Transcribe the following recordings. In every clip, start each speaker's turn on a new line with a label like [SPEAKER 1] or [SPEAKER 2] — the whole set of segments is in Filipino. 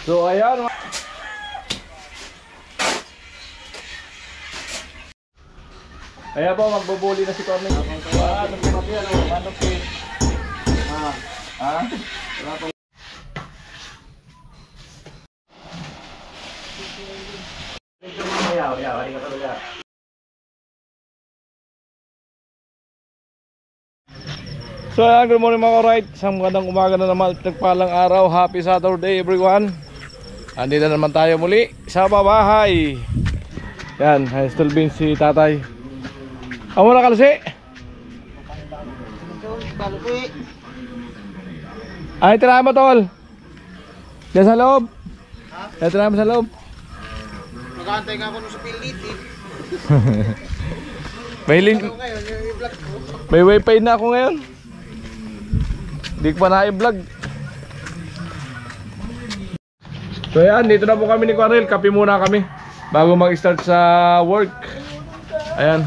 [SPEAKER 1] So ayan. Ayan po, magbubuli na si Corny. Ano po natin yan? Ano po? Ha? Wala po. So ayan, good morning mga right. Isang magandang umaga na naman, nagpalang araw. Happy Saturday everyone. Andito na naman tayo muli sa bahay. Yan, still beans si tatay. Amo na kalasi. Ay, tirahan mo tol. Diyan sa loob. Ay, tirahan mo sa loob.
[SPEAKER 2] Mag-aantay ka ako sa pilit eh.
[SPEAKER 1] May wifi na ako ngayon. Hindi ko pa na-i-vlog. So yan, dito na po kami ni Quarel. Kape muna kami bago mag-start sa work. Ayan.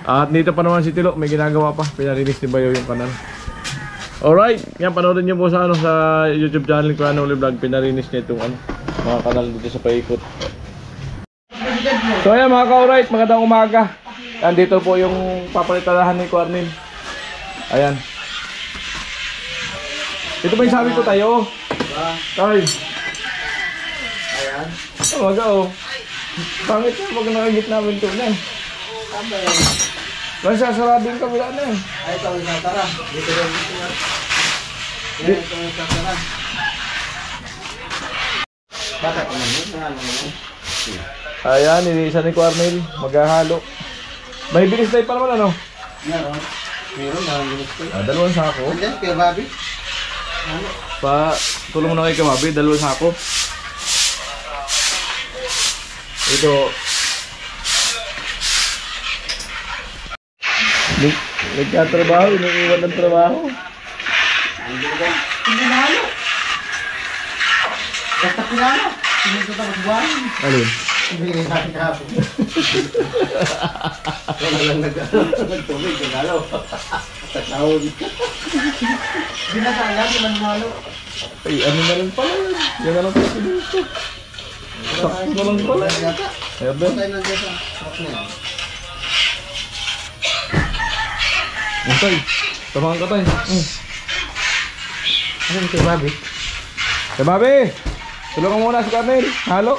[SPEAKER 1] At dito pa naman si Tilo, may ginagawa pa. Pinarinis ni Bayo yung kanal. Alright, yan, panoorin nyo po sa, sa YouTube channel ko, Only Vlog. Pinarinis niya itong mga kanal dito sa paikot. So ayan mga ka-alright, magandang umaga. Yan, dito po yung papalitalahan ni Quarel. Ayan. Ito ba yung sabi ko tayo? Tay. Ayan. Oh, maga oh. Pangit na, wag nakagit namin ito na eh. May sasarabing kabila na eh.
[SPEAKER 2] Ay, ito ang sasara. Dito rin dito na. Ito ang sasara. Bakit naman yun?
[SPEAKER 1] Ayan, iniisa ni Quarel. Maghahalo. May bilis na pa naman ano?
[SPEAKER 2] Meron. Meron na ang bilis ko.
[SPEAKER 1] Dalawang sako.
[SPEAKER 2] Andiyan, Kuya Bobby.
[SPEAKER 1] Pa, tulong mo na kay Kamabi, dalawang sako. Ito. Nagkatrabaho, iniiwan ng trabaho.
[SPEAKER 2] Hindi na halo. Basta pilano. Hindi ko tapos buwan.
[SPEAKER 1] Alin?
[SPEAKER 2] Hindi na sa akin kahapon. Wala lang nagtubig. Nagalo. Tatawag. Binasaya, di man halo.
[SPEAKER 1] Ay, ano na lang pala yun. Yan na lang pala dito. Sakto na lang pala. Ayan ba?
[SPEAKER 2] Patay lang dyan sa sarap na yan.
[SPEAKER 1] Tay, tamahan ka tay.
[SPEAKER 2] Ano kay Bobby?
[SPEAKER 1] Kay Bobby! Tulungan mo muna si Quarel. Halo.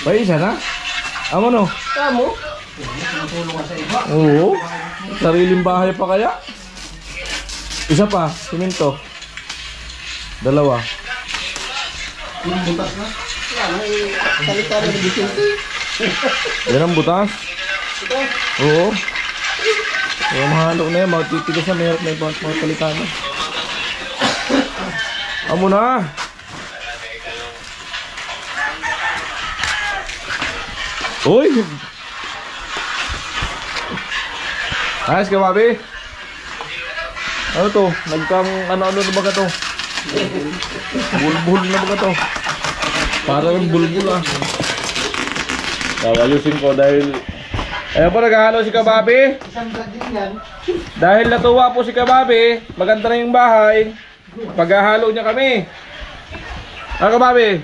[SPEAKER 1] Bay, isa na? Amo no?
[SPEAKER 2] Kamu? Natulong ka sa iba.
[SPEAKER 1] Oo. Sariling bahay pa kaya? Isa pa, simento. Dalawa.
[SPEAKER 2] Yung butas na. Yan, may salita na ng Vicente.
[SPEAKER 1] Yan ang butas. Oo. Yung mahalok na yan, magtitigas na, may mga palitan na. Amo na. Uy! Ayos ka, Bobby? Ano to? Nagkang ano-ano na ba ka to? Bulbul na ba ka to? Parang yung bulbul ah. Ayusin ko dahil... Ayan po, naghahalo si Kababi.
[SPEAKER 2] Isang vlog din yan.
[SPEAKER 1] Dahil natuwa po si Kababi, maganda na yung bahay. Paghahalo niya kami. Ah, Kababi?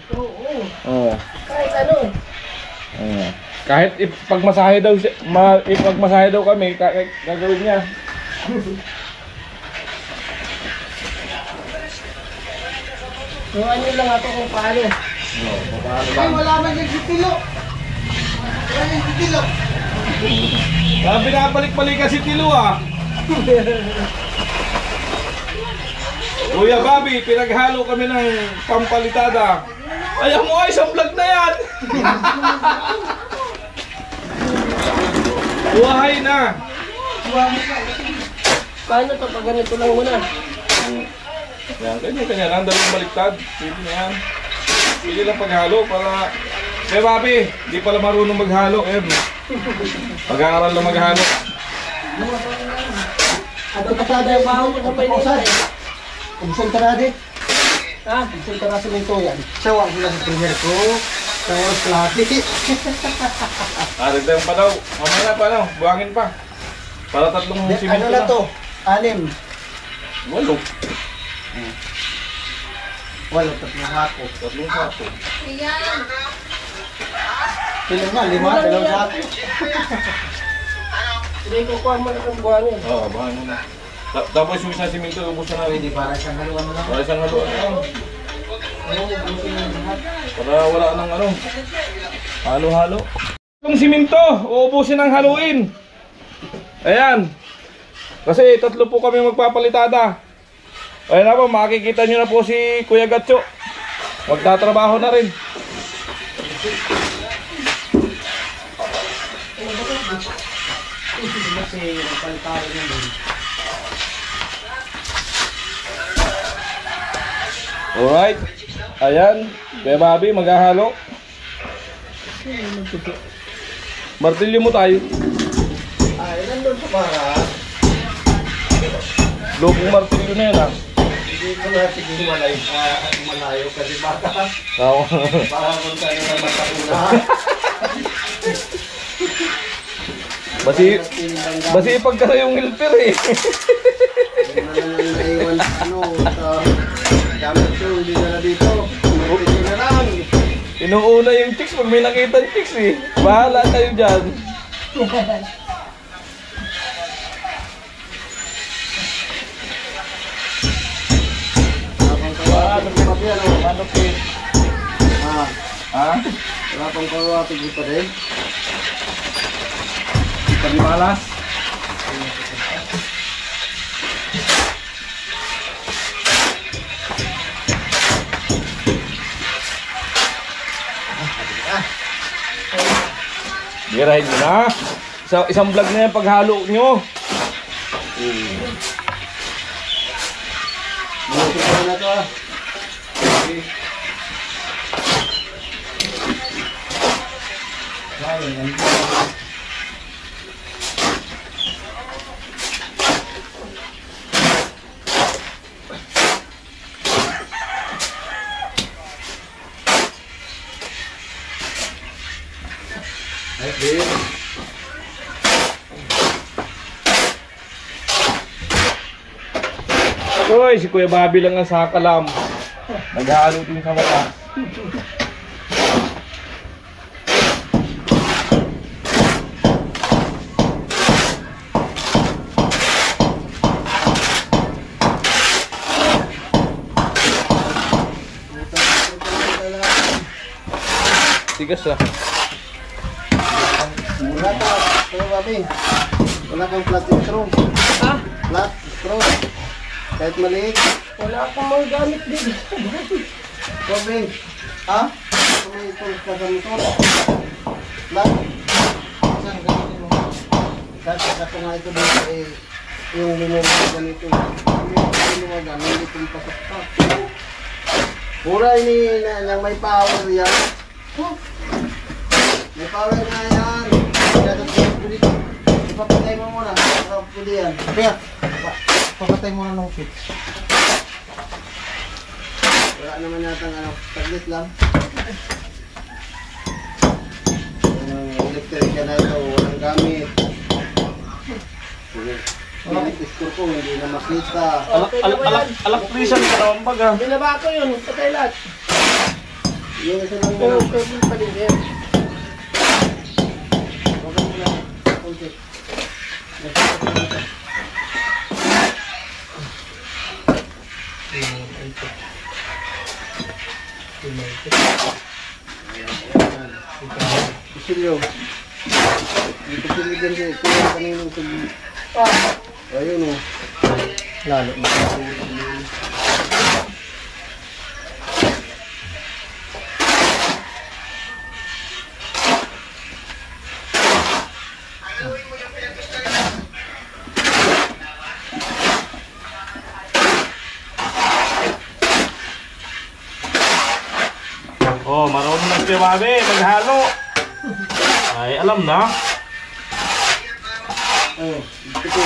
[SPEAKER 1] Oo.
[SPEAKER 2] Kahit ano.
[SPEAKER 1] Oo. Kahit ipagmasahe daw, ipagmasahe daw kami, gagawin niya.
[SPEAKER 2] Turuan nyo lang ako kung paano. Ay, wala man yung sitilo. Wala yung sitilo.
[SPEAKER 1] Sabi pinapalik-balik si Tilo ah. Kuya Bobby, pinaghalo kami ng pampalitada. Ayaw mo ay, isang vlog na yan. Buhay na.
[SPEAKER 2] Paano to? Pag ganito lang muna.
[SPEAKER 1] Yan, kanya lang, dalawang baliktad. Pwede na yan. Pwede lang paghalo para... Kuya Bobby, di pala marunong maghalo. Ayan. Pag-aaral lang maghalo.
[SPEAKER 2] Ato kasada yung baho mo sa painisan. Kumusang tarade. Ha? Kumusang tarade ng ito yan. Sawa ko lang sa primer ko. Sawa sa lahat.
[SPEAKER 1] Dagdag pa daw. Mamaya pa daw. Buhangin pa. Para tatlong simento
[SPEAKER 2] Ano na to? 6.
[SPEAKER 1] 8.
[SPEAKER 2] Wala, 3 hako.
[SPEAKER 1] 3 sako.
[SPEAKER 3] Ayan.
[SPEAKER 2] Sino nga, 5, 2 hako. Hindi ko kuha mo na kung buwan yun.
[SPEAKER 1] Oo, bahan mo na. Tapos yung isang simento, ubos na namin.
[SPEAKER 2] Hindi, para isang haluan mo lang.
[SPEAKER 1] Para isang haluan.
[SPEAKER 2] Ayun, ubusin mo yung lahat.
[SPEAKER 1] Para wala nang ano. Halo-halo. Yung simento, uubusin ng haluin. Ayan. Kasi 3 po kami magpapalitada. Ayan na po, makikita nyo na po si Kuya Gatcho. Magtatrabaho na rin. Alright. Ayan. Kuya Bobby, maghahalo. Martilyo mo tayo.
[SPEAKER 2] Ay, nandun sa para.
[SPEAKER 1] Lupong martilyo na yan ah.
[SPEAKER 2] Hindi ko na sige malayo kasi baka
[SPEAKER 1] Oo.
[SPEAKER 2] baka kung saan na matakuna.
[SPEAKER 1] Basi ipagka yung helper eh.
[SPEAKER 2] Hindi na lang naiwan ano sa gamit ko, hindi na dito. Hindi na lang.
[SPEAKER 1] Inuuna yung chicks pag may nakita yung chicks eh. Bahala kayo dyan. Manupit. Ha?
[SPEAKER 2] Wala pang kawapig dito rin.
[SPEAKER 1] Pag-malas. Girahin mo na. Isang vlog na yan paghalo nyo.
[SPEAKER 2] Buti ko na to ah.
[SPEAKER 1] Uy, si Kuya Bobby lang ang sakalam. Naghahalo din sa mata. Tigas ah.
[SPEAKER 2] Wala ka, pero babi. Wala kang flat straw.
[SPEAKER 3] Ha?
[SPEAKER 2] Flat straw. Kahit maliit.
[SPEAKER 3] Wala akong mga gamit din.
[SPEAKER 2] Babi. Ha? Kung may itong kagamito. Flat. Saan gamitin mo? Kasi ako nga ito dito eh. Yung lumuwag ganito. Yung lumuwag ganito itong pasakta. Pura ini na may power yan. May power na yan. Ipapatay mo muna. Pwede yan. Kaya, papatay mo na ng switch. Wala naman yata ano. Taglit lang. Electric yan na ito. Walang gamit. Score ko, hindi na makita.
[SPEAKER 1] Alaktrisan ka naman pag ah.
[SPEAKER 3] Binaba ko yun. Patay lahat.
[SPEAKER 2] Yung isa lang
[SPEAKER 3] Pero
[SPEAKER 2] na.
[SPEAKER 3] pwede pa din yan.
[SPEAKER 2] Huwag mo lang. Kunti. Kusilyo. Yung kusilyo din siya. Ito yung kaninong kusilyo. Ayun o. Lalo.
[SPEAKER 1] Oh, marunong na si Bobby maghalo. Ay, alam na.
[SPEAKER 2] Oh, ito ko.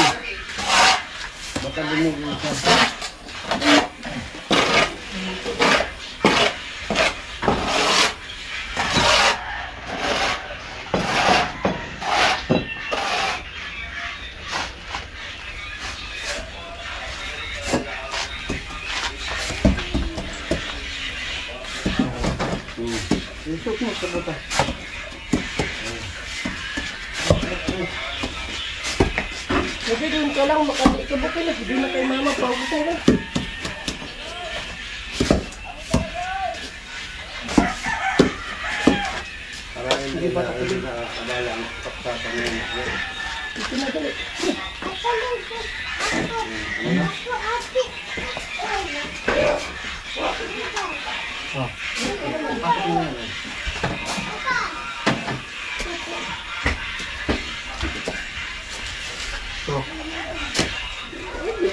[SPEAKER 2] Baka bumog mo siya. Isok mo sa buta.
[SPEAKER 3] Kasi doon ka lang, makikabukay na. Hindi na kay mama, paubusay na.
[SPEAKER 2] Para hindi ba na abala ang kapsatan mo.
[SPEAKER 3] Ito na dali.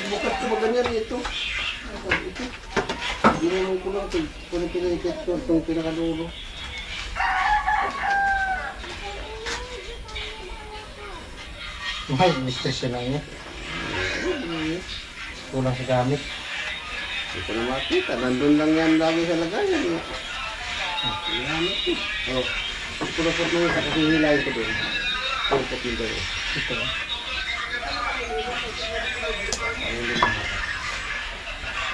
[SPEAKER 2] Bukas ko maganyan ito. Ito. Ginanong ko lang ito. Kung pinakikit ko itong pinakadulo.
[SPEAKER 4] May mistress yun lang niya. Kulang sa gamit.
[SPEAKER 2] Hindi ko na makita. Nandun lang yan lagi sa lagayan. Ginamit ko. Oh. Pulapot mo ito kasi hilay ko doon. Pulapot mo doon.
[SPEAKER 4] Ito.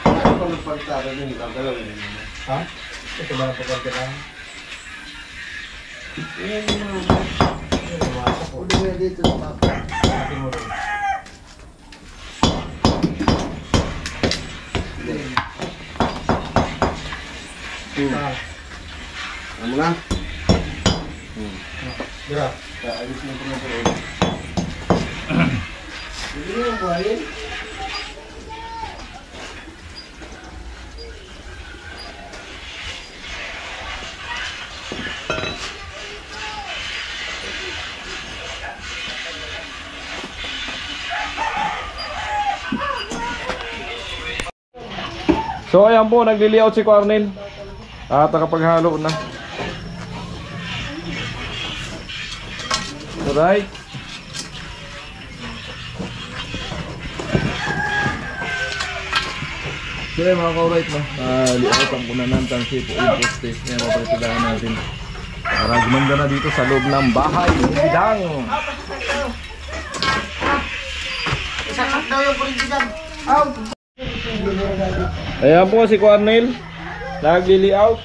[SPEAKER 2] Ano pa magpagtara din? Gagalawin mo.
[SPEAKER 4] Ha? Ito ba na pagkakita lang?
[SPEAKER 2] Yan yung mga.
[SPEAKER 4] Ito lumasok ko.
[SPEAKER 2] Uli mo yan dito sa papa.
[SPEAKER 4] Atin mo rin. Ah,
[SPEAKER 2] Ano na?
[SPEAKER 4] dira.
[SPEAKER 2] Ayos mo ito na ito. Hindi mo yung buhayin?
[SPEAKER 1] So ayan po, nagli-layout si Cornel. At nakapaghalo na. Alright. So yun mga ka-alright no, layoutan ko na ng tansi po yung poste. Ngayon maparitadahan natin para gumanda na dito sa loob ng bahay. Bidang!
[SPEAKER 2] Isaksak daw yung president.
[SPEAKER 1] Ayan po si Cornel, nagli-layout.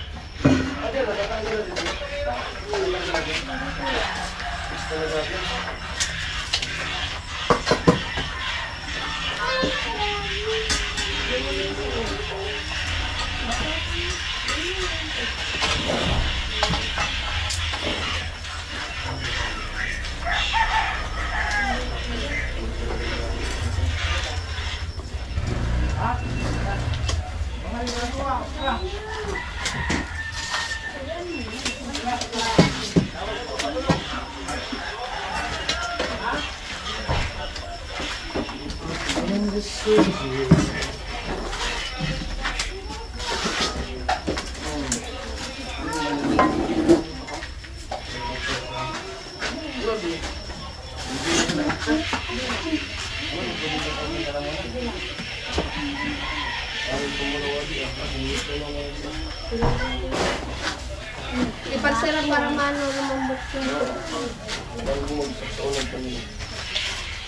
[SPEAKER 5] Ipagsarap para maano lumambot yung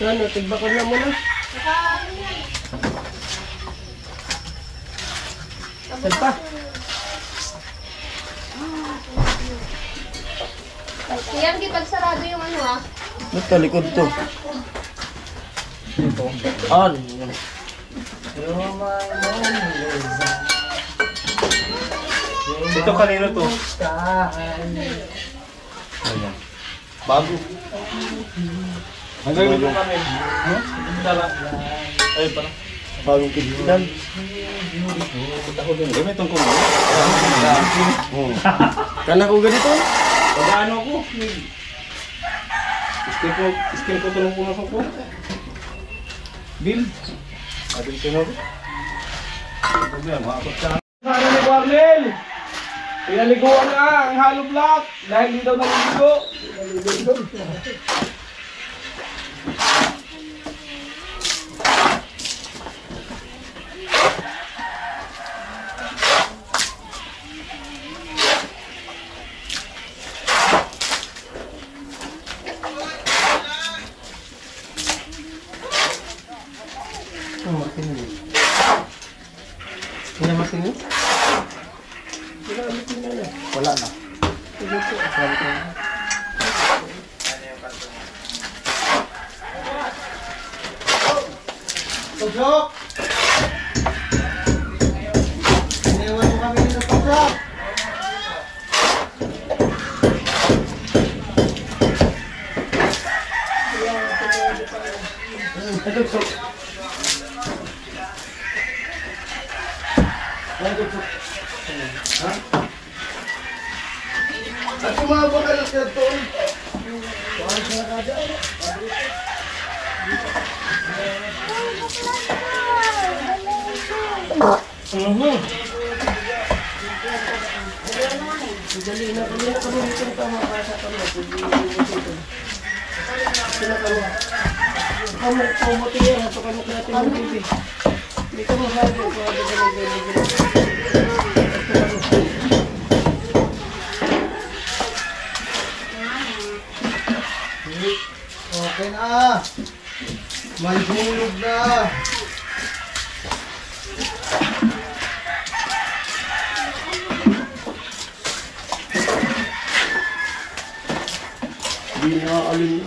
[SPEAKER 3] Ano, tigbakan na muna. Salpa.
[SPEAKER 5] Yan, ipagsarado yung ano ah.
[SPEAKER 2] Ba't talikod to?
[SPEAKER 4] On. Ito kanino to?
[SPEAKER 2] Ayan.
[SPEAKER 4] Bago.
[SPEAKER 1] Hanggang dito kami.
[SPEAKER 4] Dala. Ay, para.
[SPEAKER 2] Bagong kibitan.
[SPEAKER 4] Gamitin ko mo.
[SPEAKER 2] Kana ko ganito?
[SPEAKER 4] Pag-ano ako? Skin ko tulong ko na ko. Bill. Atin ko na. Problema, ako sa
[SPEAKER 1] Sana ni Cornel! Pinaliguan na ang hollow block dahil hindi daw naliligo.
[SPEAKER 4] Wala na.
[SPEAKER 2] Tusok! Iniwan mo kami ng tusok! Tusok! Ha? At sumaba ka lang siya doon.
[SPEAKER 3] Dali na kami dito ng tama para sa kanya. Mamuti yan. Ito kami natin ng bibi. Hindi ka masabi.
[SPEAKER 2] Okay na. May hulog na.
[SPEAKER 4] Hindi na alin.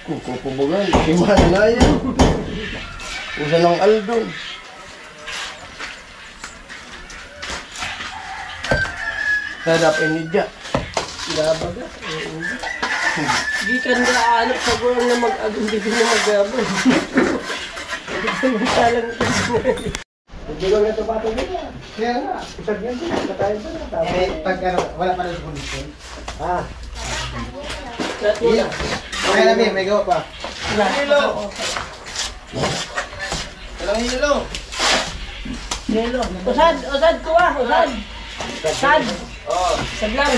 [SPEAKER 4] Kukupubugan. Himala na yan. Usa ng Aldo. Sarap inidya.
[SPEAKER 3] Gabaga. Di ka na aanap sa gulang na mag-agong dito na mag-gabon. Samantalang
[SPEAKER 2] Hindi ko na ito patong nila. Kaya nga. Isag yan din. Katayin pa na. Eh, pag ano, wala pa rin sa kondisyon. Ah.
[SPEAKER 3] Iya.
[SPEAKER 2] Okay na, may gawa pa.
[SPEAKER 4] Hilo! Walang hilo!
[SPEAKER 3] Lelo. Usad ko ah. Usad. Sad.
[SPEAKER 4] Oh,
[SPEAKER 3] Saglang.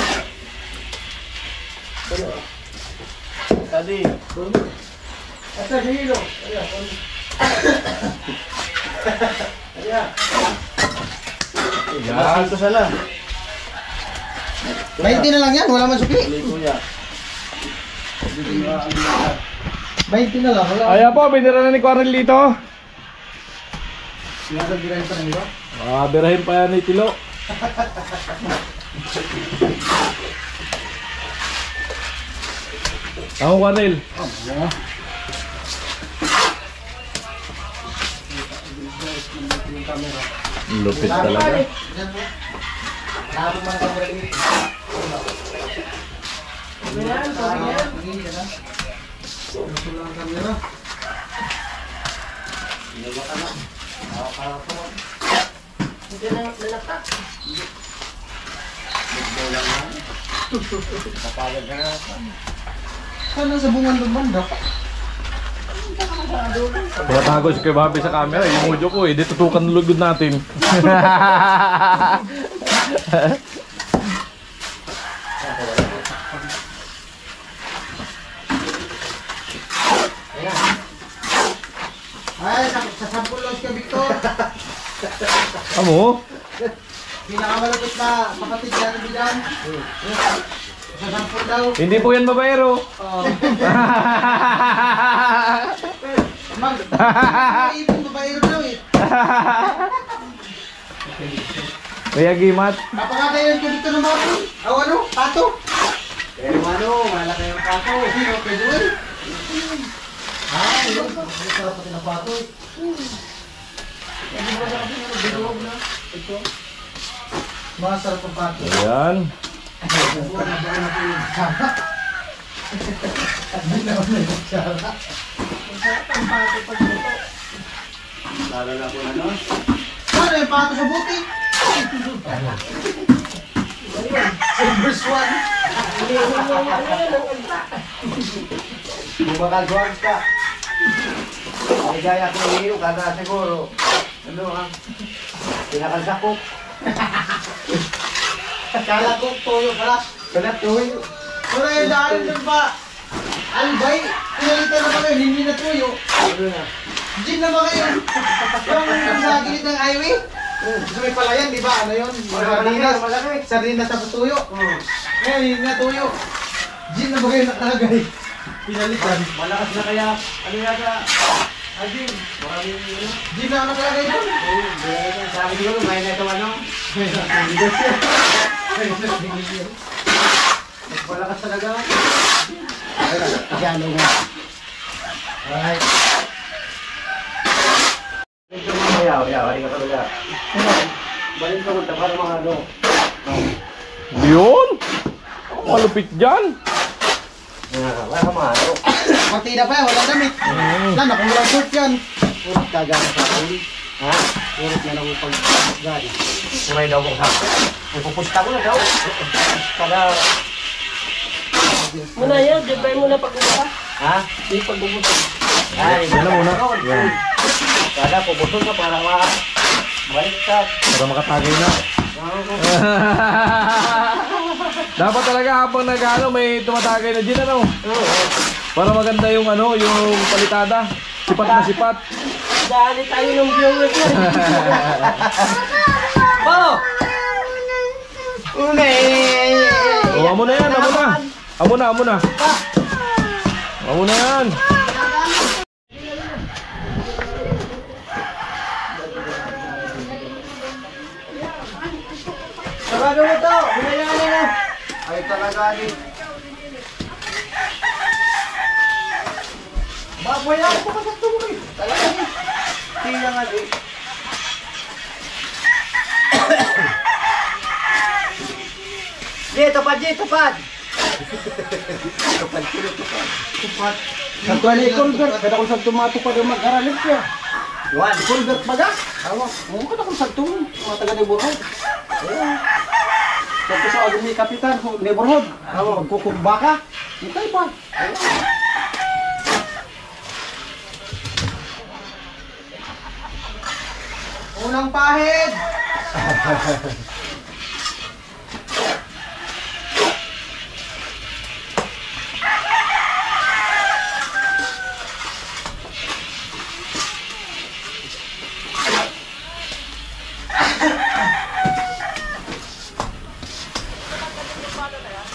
[SPEAKER 4] tadi.
[SPEAKER 2] Asa si Hilo?
[SPEAKER 4] Yan. Ito sana.
[SPEAKER 2] 20 na lang yan, wala man suki.
[SPEAKER 4] Tuloy kuya.
[SPEAKER 2] 20 na lang, wala.
[SPEAKER 1] Ayan po, binira na ni Quarel dito.
[SPEAKER 2] Sinasagirahin pa na nila.
[SPEAKER 1] Birahin pa yan ni Tilo. Ako, Quarel. Lupit talaga.
[SPEAKER 2] Lahat mo ang kamera dito.
[SPEAKER 3] Ayan, pagyan.
[SPEAKER 2] Gusto lang ang kamera.
[SPEAKER 3] Hindi na nalatak.
[SPEAKER 2] Sana sa bungan ng banda.
[SPEAKER 1] Tumatago si Kuya Bobby sa camera. Yung audio ko eh. Di tutukan ng lugod natin.
[SPEAKER 2] Ay, sa sampul lang ka, Victor.
[SPEAKER 1] Amo?
[SPEAKER 2] Pinakamalapit na kapatid niya ng bidan. Sa sampul daw.
[SPEAKER 1] Hindi po yan babaero.
[SPEAKER 2] Oo. Mag, ibon babaero daw eh.
[SPEAKER 1] Kaya gimat.
[SPEAKER 2] Napakatayon ko dito ng baboy. Aw ano? Pato? Eh ano, malaki yung pato. Sino? Pwede mo eh. Ah, yun. Masarap pati ng pato eh. Masarap ang pato.
[SPEAKER 1] Ayan.
[SPEAKER 2] Buwan na po yung sama. Binaw na yung sama.
[SPEAKER 4] Lalo na po ano?
[SPEAKER 2] Ano yung pato sa buti? Silver swan.
[SPEAKER 4] Bumakagwag ka. Ay gaya ko ng iyo, kada siguro. Ano ang pinakansakok.
[SPEAKER 2] Kala ko toyo pala.
[SPEAKER 4] Kalat tuwi.
[SPEAKER 2] Wala yung daan doon pa. Albay, pinalitan na kami, hindi na tuyo.
[SPEAKER 4] Ano na?
[SPEAKER 2] Gin na ba kayo? Yung sa gilid ng highway? Gusto may palayan, di ba? Ano yun? Sardinas. Sardinas sa tuyo. Ngayon, hindi na tuyo. Gin na ba kayo nakalagay? Pinalitan.
[SPEAKER 4] Malakas na kaya. Ano yata? Adin. Maraming ano?
[SPEAKER 2] Gin na nakalagay doon.
[SPEAKER 4] Sabi ko, may na ito ano? Malakas talaga.
[SPEAKER 2] Masyado nga. Alright.
[SPEAKER 4] Ito mo yaw, ari ka talaga. Balik ko ta para mga ano.
[SPEAKER 1] Yun! Ang malupit dyan!
[SPEAKER 4] Wala ka mga ano.
[SPEAKER 2] Pati na pa yan, walang damit. Wala na, kung walang short yan. Purot kagana sa akin.
[SPEAKER 4] Ha?
[SPEAKER 2] Purot na lang yung pag-gana.
[SPEAKER 4] Kumay daw kong hapon. May pupusta ko na daw. Kada...
[SPEAKER 3] Muna yan, dibay mo na pag-upa.
[SPEAKER 4] Ha?
[SPEAKER 3] Di pag-upa.
[SPEAKER 4] Ay,
[SPEAKER 1] Yan na muna. Yan.
[SPEAKER 4] Kada pupusol ka para baliktad.
[SPEAKER 1] Para makatagay na. Dapat talaga habang nag-ano, may tumatagay na dyan, ano? Para maganda yung ano, yung palitada. Sipat na sipat.
[SPEAKER 3] Dali tayo ng viewers yan. Oh!
[SPEAKER 1] Oh, amo na yan, amo na. Amo na, amo na. Amo na yan.
[SPEAKER 2] Sarado mo to! Binayaan na! Ay talaga din. Baboy lang ako sa tuloy. Talaga din. Tingnan nga din.
[SPEAKER 4] Tupad.
[SPEAKER 2] Tupat. Nagkuhan ni Colbert. Kada kung sa tumato pa daw mag-aralit siya.
[SPEAKER 4] Juan.
[SPEAKER 2] Colbert baga? Awa. Oo, kada kung sa tumato. Mga taga neighborhood. Sa sa agad ni Kapitan, neighborhood. Awa, magkukumba ka. Itay pa. Unang pahid!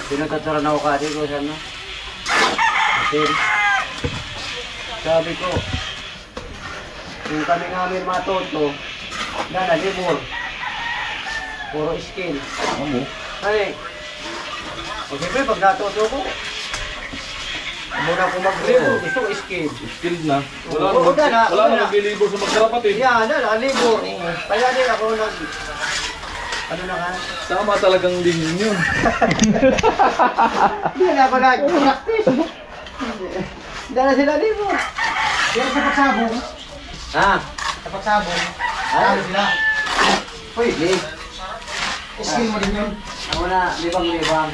[SPEAKER 4] Pinagkaturan ako kasi ko sana. Kasi sabi ko, kung kami namin matuto, na libur. Puro skill.
[SPEAKER 1] Amo.
[SPEAKER 4] Ay, o siyempre pag natuto ko, muna ko mag-libur, gusto ko skill.
[SPEAKER 1] Skilled na.
[SPEAKER 4] Oo, na.
[SPEAKER 1] Wala na maglilibor sa magkarapatid.
[SPEAKER 4] Yan, libur. Kaya din ako ano na ka?
[SPEAKER 1] Tama talagang lingin yun.
[SPEAKER 4] Hindi na ako nag-practice. Hindi na sila libur.
[SPEAKER 2] Pero sa pagsabong,
[SPEAKER 4] Ha?
[SPEAKER 2] sa pagsabong, ano sila?
[SPEAKER 4] Pwede.
[SPEAKER 2] Skill mo din yun.
[SPEAKER 4] Ako na, libang-libang.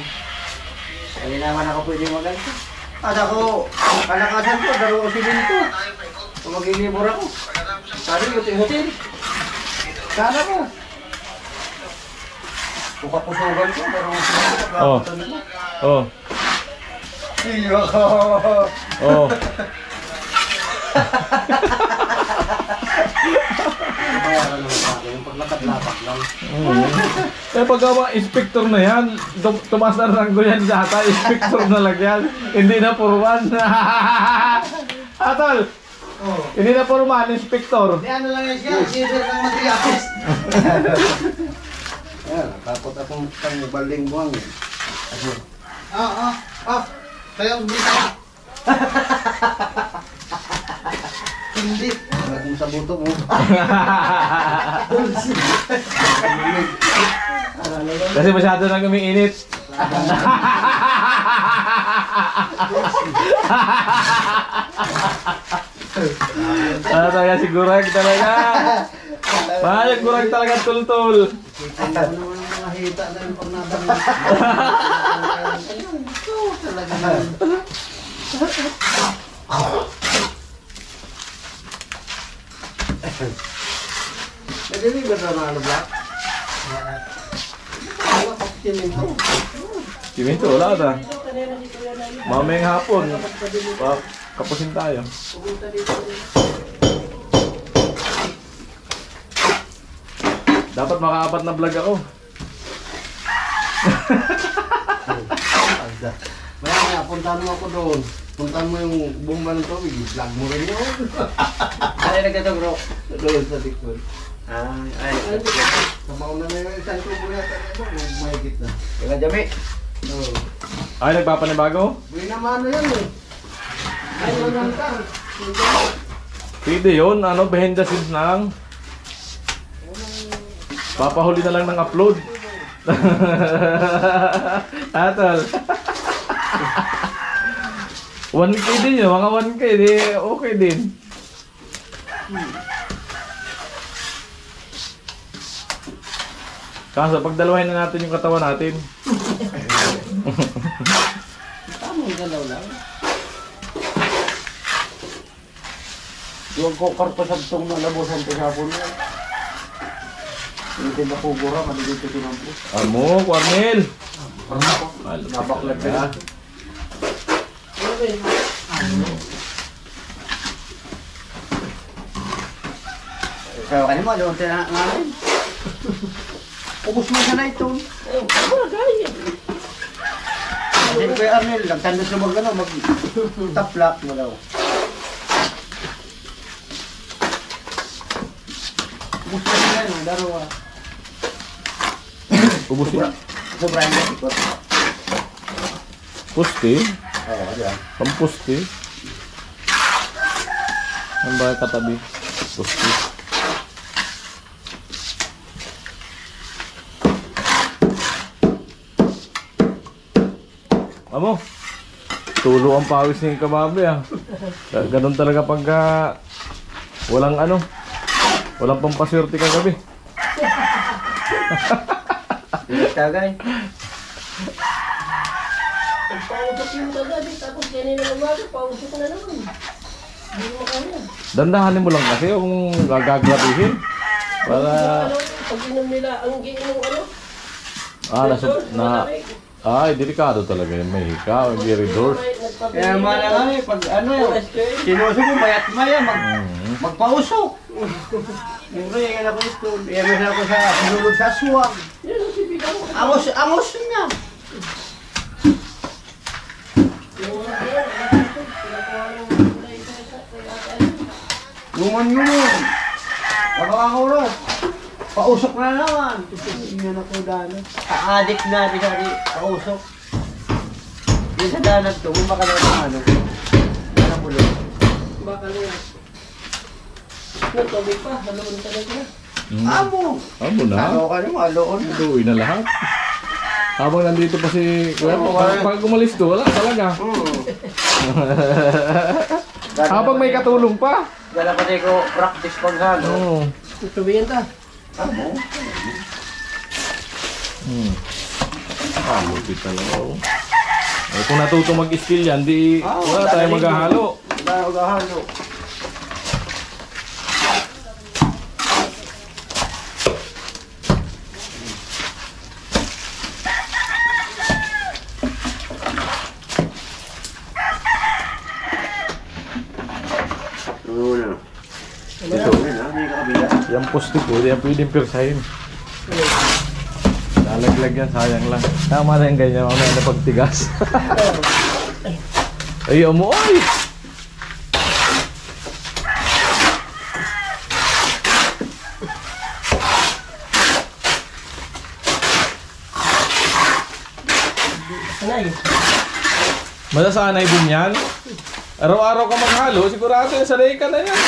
[SPEAKER 4] Hindi naman ako pwede maganto. At ako, kalakasan ko, daro ko silinto. Kung maglilibor ako. Sabi ko, hotel. Sana ko. Kung kapusugan ko, daro ko silinto.
[SPEAKER 1] Oh. Oh.
[SPEAKER 4] Iyo.
[SPEAKER 1] Oh.
[SPEAKER 4] Bayaran naman sa akin, yung paglapat-lapat lang.
[SPEAKER 1] Eh pagka inspector na yan, tumaas na ranggo yan sa ata, inspector na lang yan. Hindi na purman. Atol! Hindi na purman, inspector.
[SPEAKER 2] Di ano lang yan siya, silver ng materialis.
[SPEAKER 4] Ayan, tapos akong balding buwang.
[SPEAKER 2] Kaya ang bisa ka. Hindi.
[SPEAKER 4] Kung sa buto mo.
[SPEAKER 1] Kasi masyado nang umiinit. Ano talaga si Gurag talaga. Mahal Gurag talaga tul-tul.
[SPEAKER 2] Ano naman ang mga hita na yung pagnaban. Talaga naman.
[SPEAKER 4] Nag-deliver na mga ano black?
[SPEAKER 2] Wala pa kiminto.
[SPEAKER 1] Kiminto, wala ata. Mamayang hapon. Kapusin tayo. Dapat makaapat na vlog ako.
[SPEAKER 4] Maya, puntahan mo ako doon. Puntahan mo yung bomba ng tubig. I-vlog mo rin yun. Ay, nagkata bro. Doon sa likod. Ay.
[SPEAKER 2] Sa mauna na yung isang tubo yata nito, may mahigit na.
[SPEAKER 4] Kaya Jami.
[SPEAKER 2] Oo.
[SPEAKER 1] Ay, nagpapanibago?
[SPEAKER 2] Binamano yan eh. Ay, manangkang.
[SPEAKER 1] Pwede yun, ano, behind the scenes lang. Papahuli na lang ng upload. Atol. 1K din yun, mga 1K, di okay din. Kaso pagdalawahin na natin yung katawan natin.
[SPEAKER 3] Tamang galaw lang.
[SPEAKER 4] Yung kokar pa sa itong nalabusan ko sa hapon yan. Hindi na kugura, maligit ito ng po.
[SPEAKER 1] Amo, Cornel.
[SPEAKER 4] Nabaklag na. Kaya kanina mo, doon tayo namin. Ubus mo sana ito.
[SPEAKER 3] Ayun, bagay.
[SPEAKER 4] Hindi ko kay Arnel, nagtandos na mag-taplak mo daw. Ubus mo sana yun, darawa.
[SPEAKER 1] Ubusin.
[SPEAKER 4] Sobrang na ikot.
[SPEAKER 1] Pusti.
[SPEAKER 4] Oo, diyan.
[SPEAKER 1] Pampusti. Ang ba katabi? Pusti. Amo. Tulo ang pawis ni Kamabe ah. Ganun talaga pagka walang ano. Walang pampaswerte kagabi.
[SPEAKER 4] Hindi tagay.
[SPEAKER 3] Pausok yung kagabi, tapos ganyan na umaga, pausok na naman. Hindi mo kaya.
[SPEAKER 1] Dandahanin mo lang kasi kung gagagrabihin. Para
[SPEAKER 3] Ano, pag inom nila, ang giinom ano?
[SPEAKER 1] Ay, delikado talaga yun. May hika, may viridors.
[SPEAKER 4] Kaya mga kami, pag ano, sinuso mo, mayat maya, magpausok. Yung rin, ako ito, iyamas ako sa sinulog sa aswang. Amos niya. Lumon. Kapag pausok na naman. Hindi na ako dano. Ka-addict na, di pausok. Yung sa danat to, kung baka naman ano. Ano mo lang.
[SPEAKER 3] Baka lang. Nagtubig pa, haloon talaga na.
[SPEAKER 4] Amo!
[SPEAKER 1] Amo na.
[SPEAKER 4] Ano ka naman, aloon.
[SPEAKER 1] Lutuin na lahat. Habang nandito pa si Kuya, pag umalis to, wala talaga. Habang may katulong pa.
[SPEAKER 4] Dala pa ko practice pag halo.
[SPEAKER 1] Oo.
[SPEAKER 3] Nagtubigan ta.
[SPEAKER 4] Amo?
[SPEAKER 1] Lupit talaga. Oh. Eh, kung natuto mag-skill yan, di wala tayo maghahalo.
[SPEAKER 4] Wala maghahalo.
[SPEAKER 1] Yung poste ko, di yan pwedeng pirsahin. Lalaglag yan, sayang lang. Tama na yung ganyan, mamaya na pagtigas. Ay, amoy!
[SPEAKER 3] Sanay.
[SPEAKER 1] Masasanay din yan. Araw-araw ka maghalo, sigurado yung sanay ka na yan.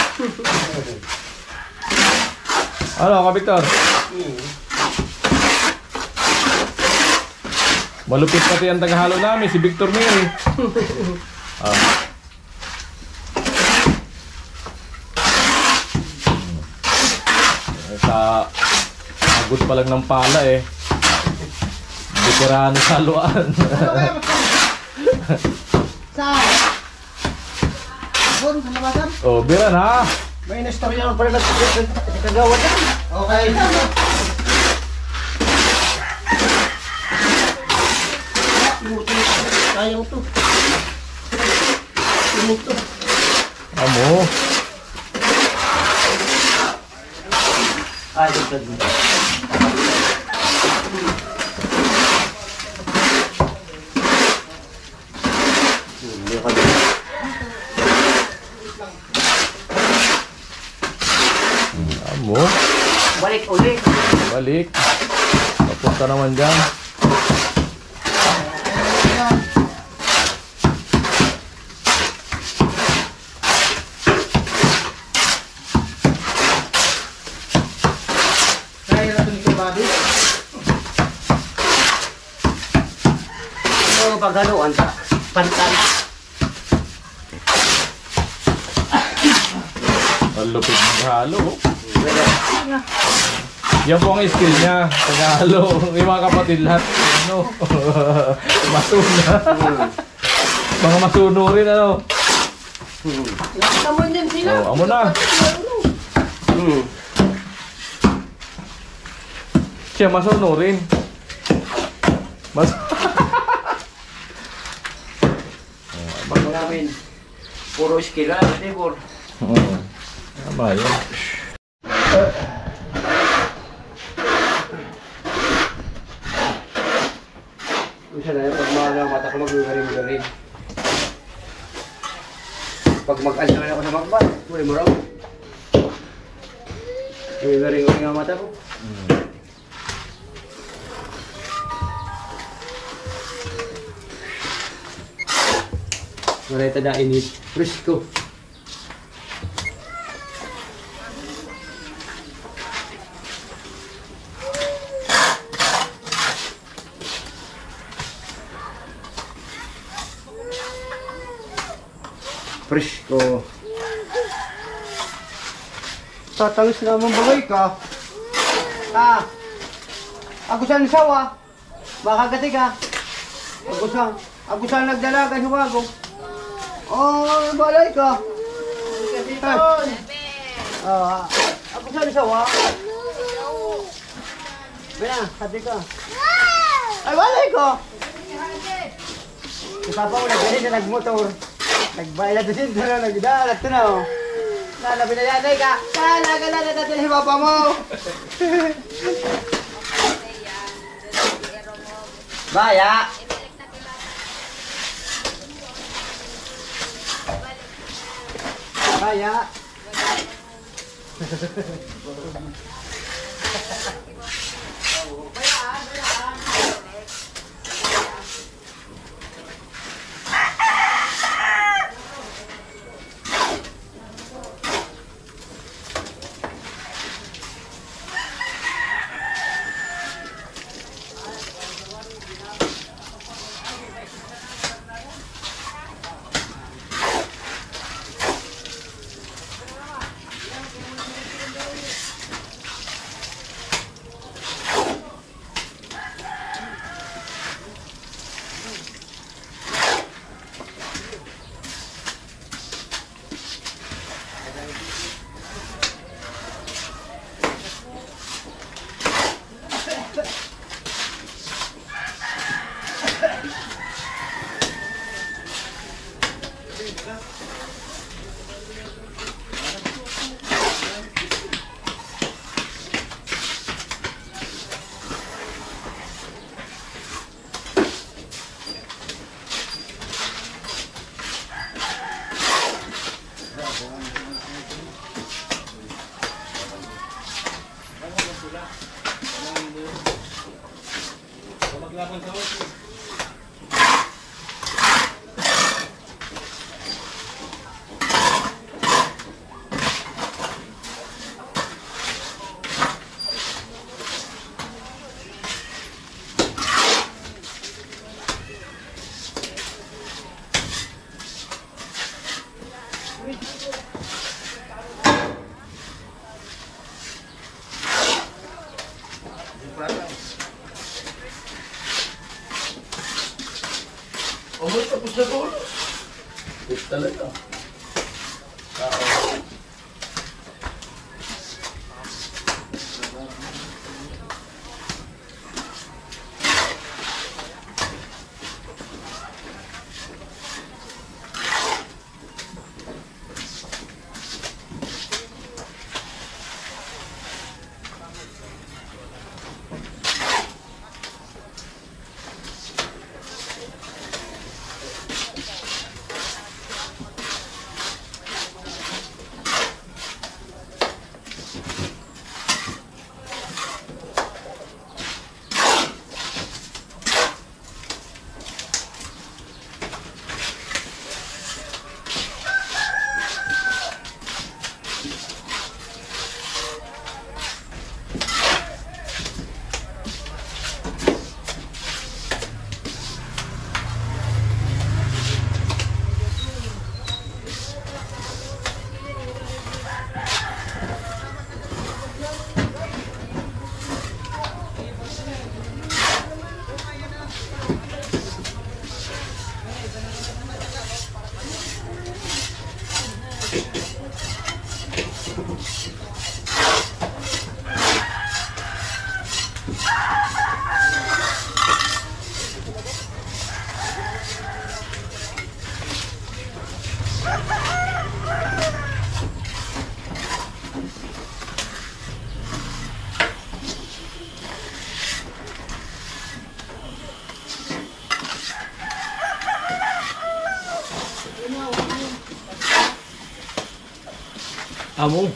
[SPEAKER 1] Ano ka, Victor? Malupit pati ang tagahalo namin, si Victor Miri. Sa agot pa lang ng pala eh. Veterano sa haluan.
[SPEAKER 2] Saan? Doon, sa labasan?
[SPEAKER 1] Oh, bira na.
[SPEAKER 4] May inestorya naman pala sa kagawa dyan.
[SPEAKER 2] Okay.
[SPEAKER 3] Sayang to. Init to.
[SPEAKER 1] Amo.
[SPEAKER 4] Ay, dito. Hindi ka dito.
[SPEAKER 1] Amo.
[SPEAKER 4] Balik ulit.
[SPEAKER 1] Balik. Papunta naman dyan.
[SPEAKER 4] paghaluan sa pantan.
[SPEAKER 1] Ang lupit maghalo. Yan po ang skill niya. Paghalo. Yung mga kapatid lahat. Ano? Masuna. Mga masuno rin ano.
[SPEAKER 3] Naman yan sila.
[SPEAKER 1] Oh, amo na. Siya masuno rin.
[SPEAKER 4] Pag namin, puro skill lang, Tibor.
[SPEAKER 1] Oo. Tama yun.
[SPEAKER 4] Isa na yun, pag mahal ang mata ko, mag-garing-garing. Pag mag-alto na ako sa magbat, huli mo raw. Mag-garing-garing ang mata ko. Wala ito na init. Frisco. Frisco. Tatangis naman bagay ka. Ako saan sawa? Makagati ka. Ako saan nagdalaga sa wago. Oh, balay ka. Ako saan sawa? Bina, hati ka. Ay, balay ka. Kasapa ko nagdali na nagmotor. Nagbayad na sin na nagdalat na oh. Sana binayanay ka. Sana ka na natin si papa mo. Baya. Baya.
[SPEAKER 1] Tapos na to. Ito talaga. Amo.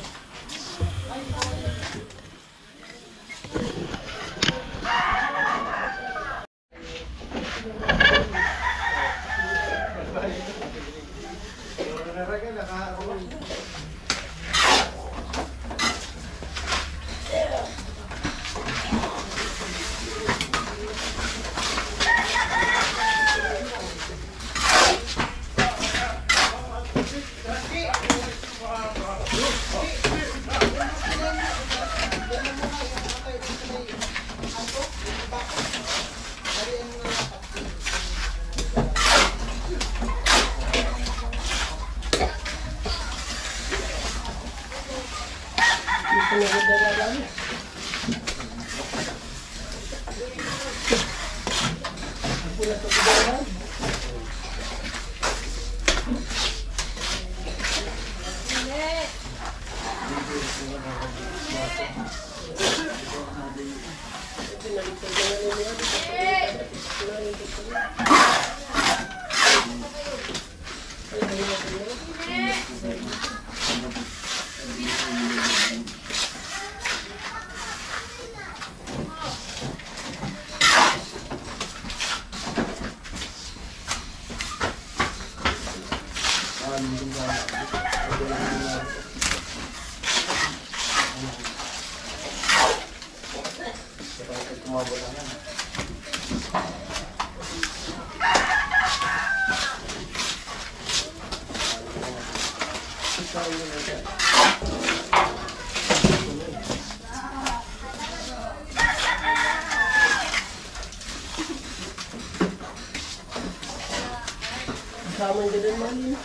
[SPEAKER 3] Kasama yung ganun man yun.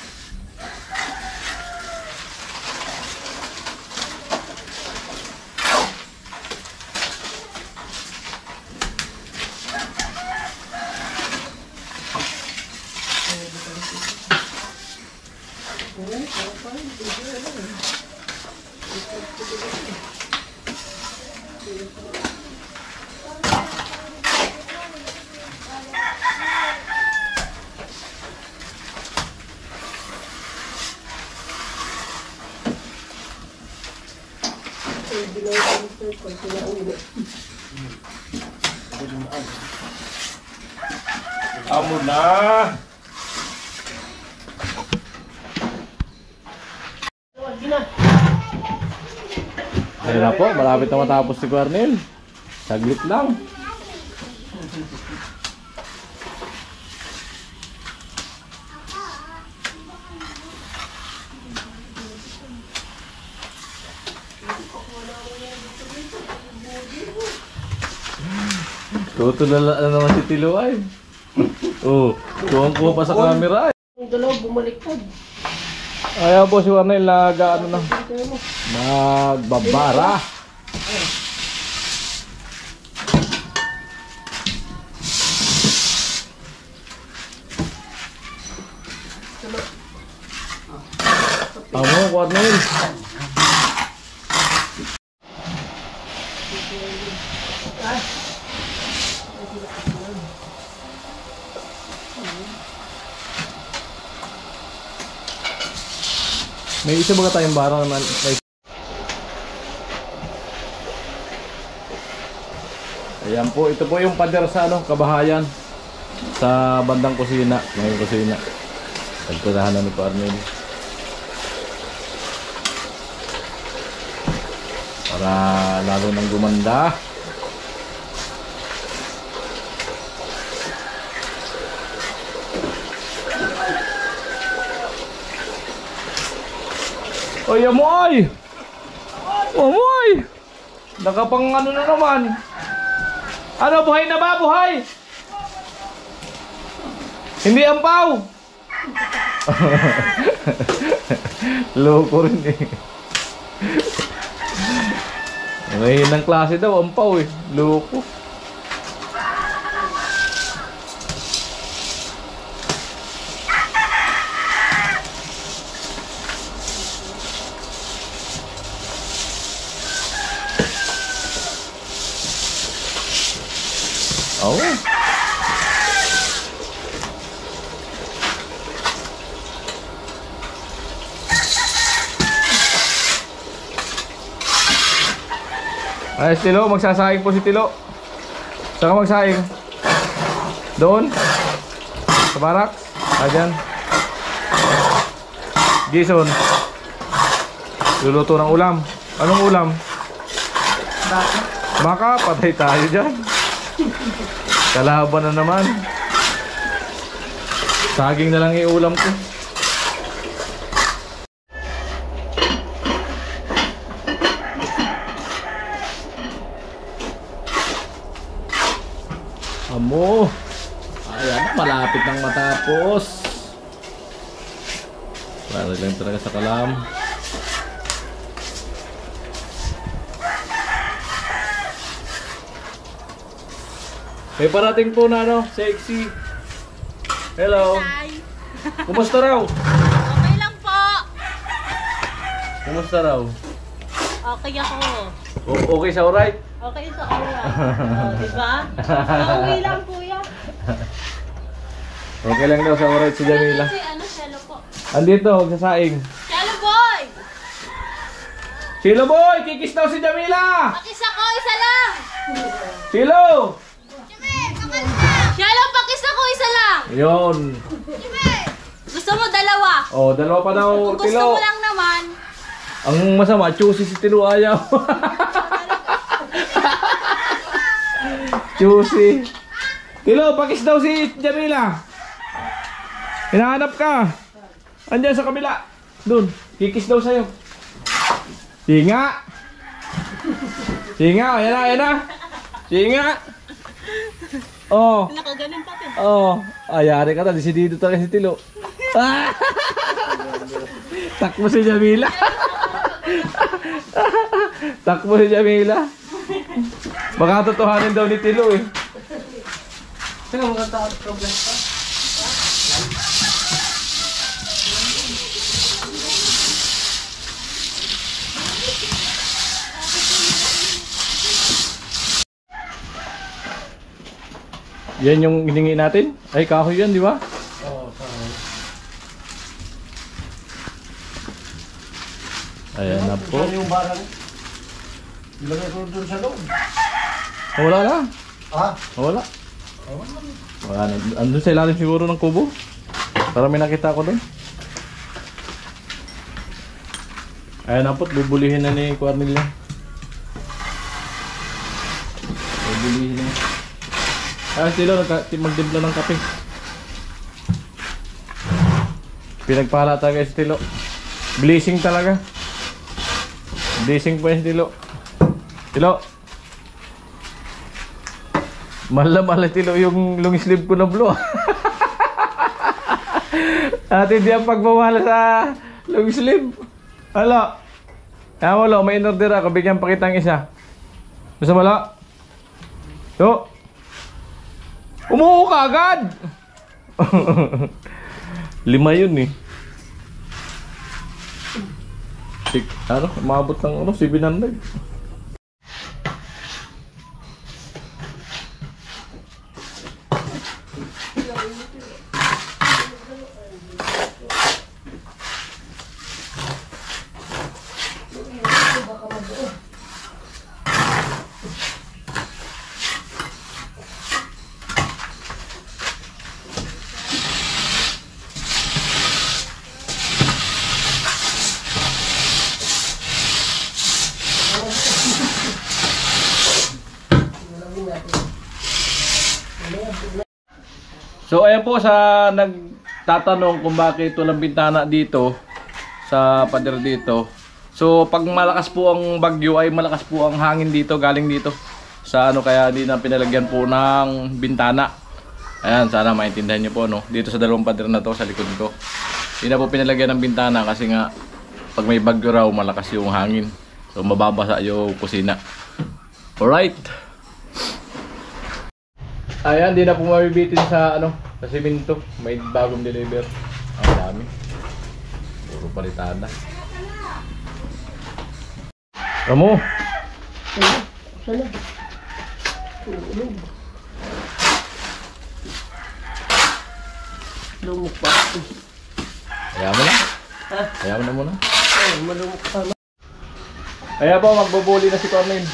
[SPEAKER 1] Amo na. Ayun na po, malapit na matapos si Cornel. Saglit lang. Tutulala na naman si Tilo ay. Oh, tuwang-tuwa pa sa camera ay.
[SPEAKER 3] Yung dalawa bumaliktad.
[SPEAKER 1] Ayan po si Cornel ano na. Nagbabara. Amo, Cornel. May isa ba tayong bara naman? Ayan po, ito po yung pader sa kabahayan sa bandang kusina, ngayong kusina. Nagtirahan na ni Cornel. Para lalo nang gumanda. Oy, amoy! Amoy! Nakapang ano na naman. Ano, buhay na ba? Buhay! Hindi ampaw! Loko rin eh. Ngayon ng klase daw, ampaw eh. Loko. Oh. Ay, si Tilo, magsasaing po si Tilo. Saan ka magsaing? Doon? Sa barracks? Dyan. Jason. Luluto ng ulam. Anong ulam? Baka, patay tayo dyan. Kalaban na naman. Saging na lang iulam ko. Amo. Ayan, malapit nang matapos. Para lang talaga sa kalam. May parating po na ano, sexy. Hello.
[SPEAKER 6] Hi.
[SPEAKER 1] Kumusta raw?
[SPEAKER 6] Okay lang po.
[SPEAKER 1] Kumusta raw?
[SPEAKER 6] Okay ako.
[SPEAKER 1] Okay sa alright?
[SPEAKER 6] Okay sa kanya. Diba? Okay lang po yan.
[SPEAKER 1] Okay lang daw sa alright si Jamila.
[SPEAKER 6] Si ano, Shelo po.
[SPEAKER 1] Andito, magsasaing.
[SPEAKER 6] Shelo boy!
[SPEAKER 1] Silo boy, kikis daw si Jamila!
[SPEAKER 6] Pakis ako, isa lang!
[SPEAKER 1] Silo!
[SPEAKER 6] Shelo, pakis ako, isa lang!
[SPEAKER 1] Yun.
[SPEAKER 6] Gusto mo dalawa?
[SPEAKER 1] Oh, dalawa pa daw,
[SPEAKER 6] Kung gusto
[SPEAKER 1] Tilo.
[SPEAKER 6] mo lang naman,
[SPEAKER 1] Ang masama, choosy si Tilo ayaw. Choosy. Tilo, pakis daw si Jamila. Hinahanap ka. Andyan sa kabila. Doon, kikis daw sa'yo. Singa. Singa, ayan na, ayan na. Singa. Oh.
[SPEAKER 6] nakaganon pa din.
[SPEAKER 1] Oh, ayari ka na, disidido talaga si Tilo. Takbo si Jamila. Takbo si Jamila. Baka totohanin daw ni Tilo eh.
[SPEAKER 3] Sino mga tao problem pa?
[SPEAKER 1] Yan yung hiningi natin. Ay, kahoy yan, di ba?
[SPEAKER 3] Oo, sorry.
[SPEAKER 1] Ayan na po.
[SPEAKER 2] Saan yung barang? Ilagay ko doon sa loob.
[SPEAKER 1] Wala na.
[SPEAKER 2] Ha?
[SPEAKER 1] Wala. Wala na. Andun sa ilalim siguro ng kubo. Para may nakita ko doon. Ayan na po. Bubulihin na ni Cornelia. Bubulihin na. Ah, sila magdimpla ng kape. Pinagpala talaga si Tilo. Blessing talaga. Blessing po yung si Tilo. Tilo. Mahal na mahal Tilo yung long sleeve ko na blue. At hindi ang pagmamahal sa long sleeve. Hala. Kaya mo lo, may in-order ako. Bigyan pa kitang isa. Gusto mo lo? Yo. Umuho ka agad! 5 yun eh. Ano? Umabot ng 700. So ayan po sa nagtatanong kung bakit walang bintana dito sa pader dito. So pag malakas po ang bagyo ay malakas po ang hangin dito, galing dito. Sa ano kaya hindi na pinalagyan po ng bintana. Ayan, sana maintindihan niyo po no. Dito sa dalawang pader na to sa likod ko. Hindi na po pinalagyan ng bintana kasi nga pag may bagyo raw malakas yung hangin. So mababasa yung kusina. Alright. Ayan, di na po mabibitin sa ano, sa simento. May bagong deliver. Ang dami. Puro palitada. Ramo.
[SPEAKER 3] Sana. Tulog. Lumok pa ako.
[SPEAKER 1] Kaya mo na.
[SPEAKER 3] Ha?
[SPEAKER 1] Kaya mo na muna.
[SPEAKER 3] Ay, malumok pa.
[SPEAKER 1] Kaya po, magbubuli na si Cornel.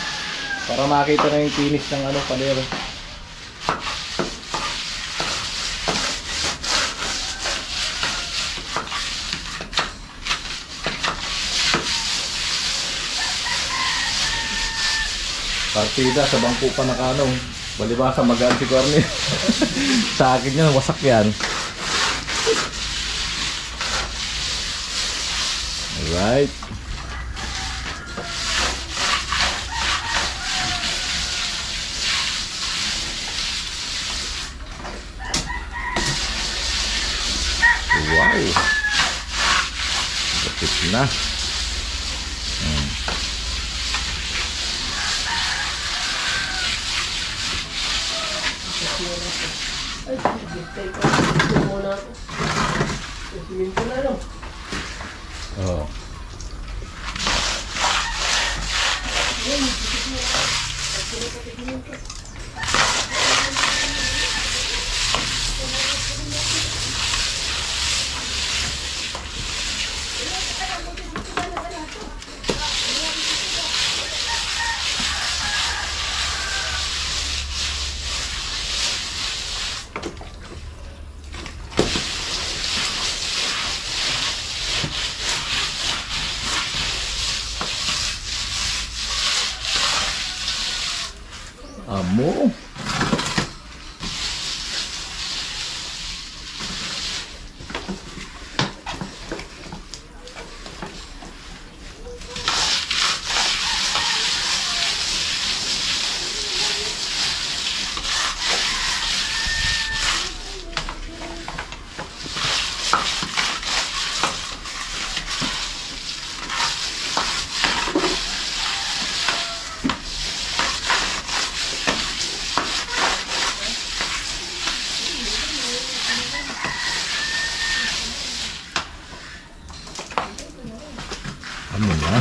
[SPEAKER 1] Para makita na yung finish ng ano, pader. Partida sa bangko pa nakano. Balibasa magaan si Cornel. Sa akin yan, wasak yan. Alright. Wow. Lapit na.
[SPEAKER 3] Ay, hintay ko. Ito muna ako. Isimin ko na lang.
[SPEAKER 1] Oh. Amo. Amo na.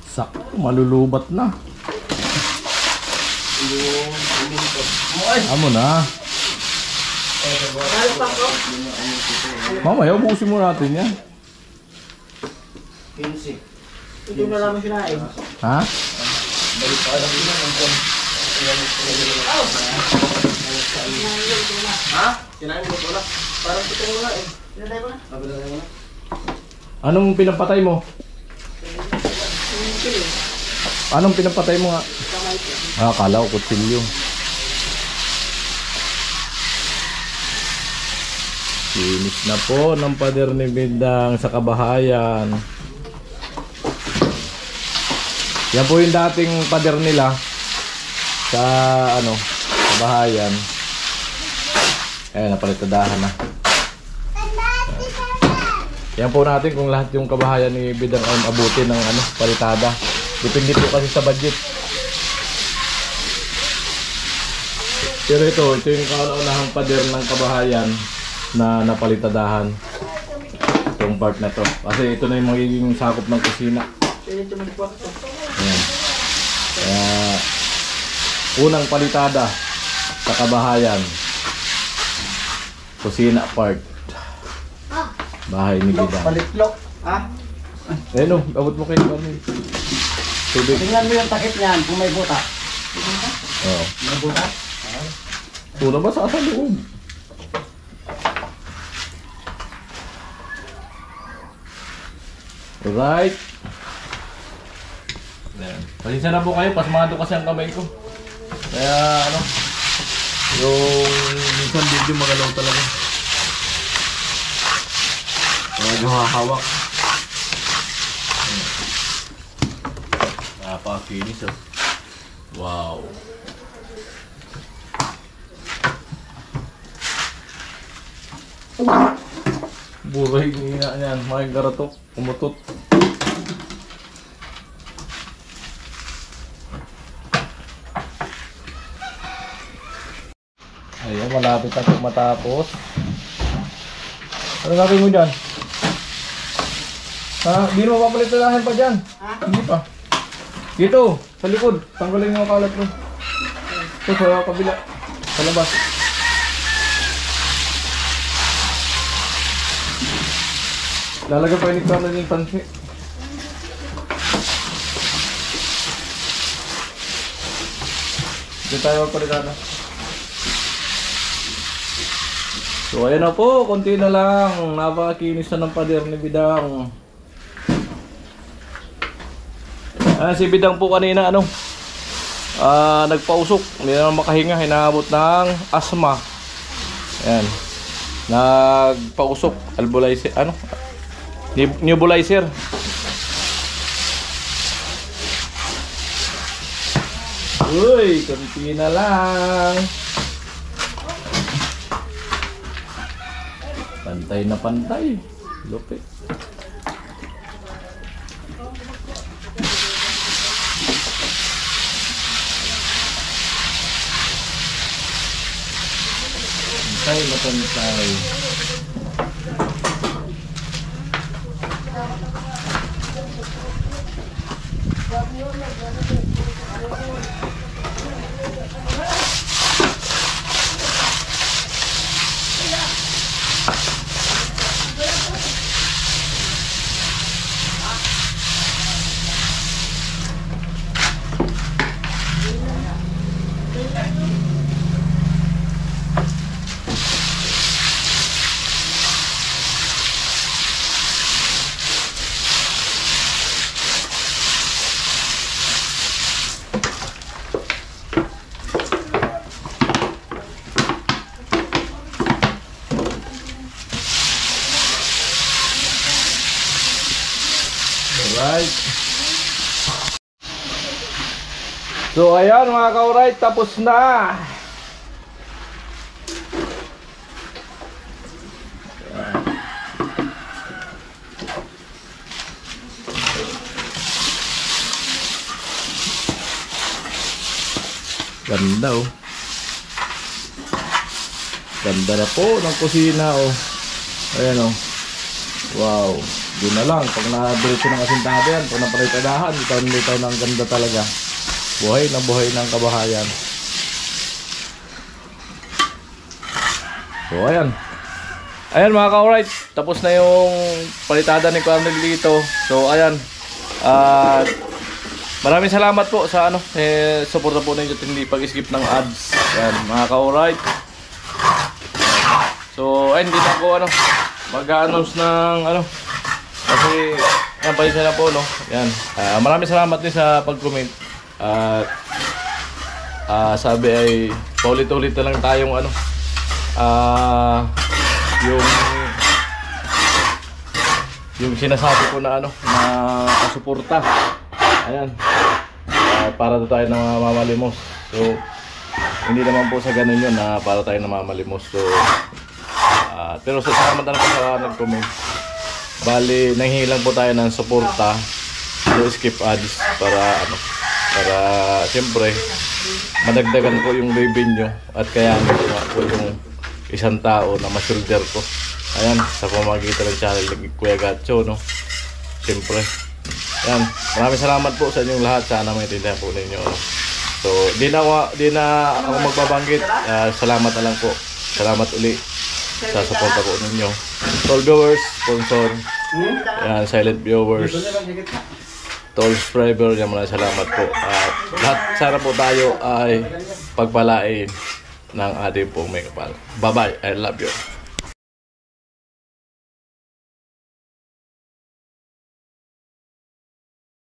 [SPEAKER 1] Sakto, malulubat na. Amo na. Mamaya, ubusin mo natin yan.
[SPEAKER 2] 15. Ito na namin sinain.
[SPEAKER 1] Ha?
[SPEAKER 2] Ha? Sinain mo ito na. Parang ito mo na eh. Pinatay mo na? Pinatay mo na.
[SPEAKER 1] Anong pinapatay mo? Anong pinapatay mo nga? Ah, akala ko kutsilyo. Finish na po ng pader ni Bindang sa Kabahayan. Yan po yung dating pader nila sa ano, Kabahayan. Ayan, napalitadahan na. Yan po natin kung lahat yung Kabahayan ni Bindang ay abutin ng ano, palitada. Depende po kasi sa budget. Pero ito yung kauna-unahang pader ng Kabahayan na napalitadahan. Itong part na to. Kasi ito na yung magiging sakop ng kusina. Ayan. Kaya, unang palitada sa Kabahayan. Kusina part. Bahay ni Bidang.
[SPEAKER 2] Palitlok. Ha?
[SPEAKER 1] Ayun o, abot mo kayo. Tubig.
[SPEAKER 2] Tingnan mo yung takip niyan kung may buta.
[SPEAKER 1] Oo.
[SPEAKER 2] May buta?
[SPEAKER 1] Tuna ba sa loob? Alright. Ayan. Pasensya na po kayo, pasmado kasi ang kamay ko. Kaya ano, yung minsan video magalaw talaga. Medyo hahawak. Napaka-finish oh. Wow. Buray niya yan, mga garatok, umutot. Ayan, malapit na po matapos. Ano gagawin mo dyan? Di mo papalitalahin pa dyan. Hindi pa. Dito, sa likod. Tanggalin mo ang kalat mo. Ito, sa kabila. Sa labas. Lalagyan pa yung nagkaroon yung pansi. Dito tayo magpalitada. So ayan na po, konti na lang. Napakakinis na ng pader ni Bidang. Si Bidang po kanina nagpausok. Hindi na makahinga, hinaabot ng asthma. Ayan. Nagpausok, albulizer, nebulizer. Uy, konti na lang. Pantay na pantay. Lupit. Pantay na pantay. Alright. So ayan mga ka-alright, tapos na. Ganda oh. Ganda na po ng kusina oh. Ayan oh. Wow. Yun na lang, pag na-diretso ng asintado yan, pag napalitadahan, litaw na ang ganda talaga. Buhay na buhay ng kabahayan. So ayan. Ayan mga ka-alright, tapos na yung palitada ni Colonel dito. So ayan. Maraming salamat po sa suporta po ninyo at hindi pag-skip ng ads. Ayan mga ka-alright. So ayun, dito ako mag-announce ng kasi yan palisa na po yan. Maraming salamat din sa pag-comment. Sabi ay paulit-ulit na lang tayong yung sinasabi ko na na suporta. Ayan. Para tayo na mamalimos. So hindi naman po sa ganun yun na para tayo na mamalimos. So pero sa salamat na po sa nag-comment. Bali, nanghihingi lang po tayo ng suporta to skip ads para siyempre madagdagan ko yung revenue at kaya ko yung isang tao na ma-shoulder ko. Ayan, sa pamamagitan ng channel ni Kuya Gatcho, siyempre. Ayan, maraming salamat po sa inyong lahat. Sana maintindihan po ninyo. So, di na ako magbabanggit. Salamat na lang po. Salamat uli sa suporta po ninyo. Tall viewers, sponsor, yan, silent viewers, tall subscriber, yan, maraming salamat po. Lahat sana po tayo ay pagpalain ng ating pong may kapal. Bye bye, I love you.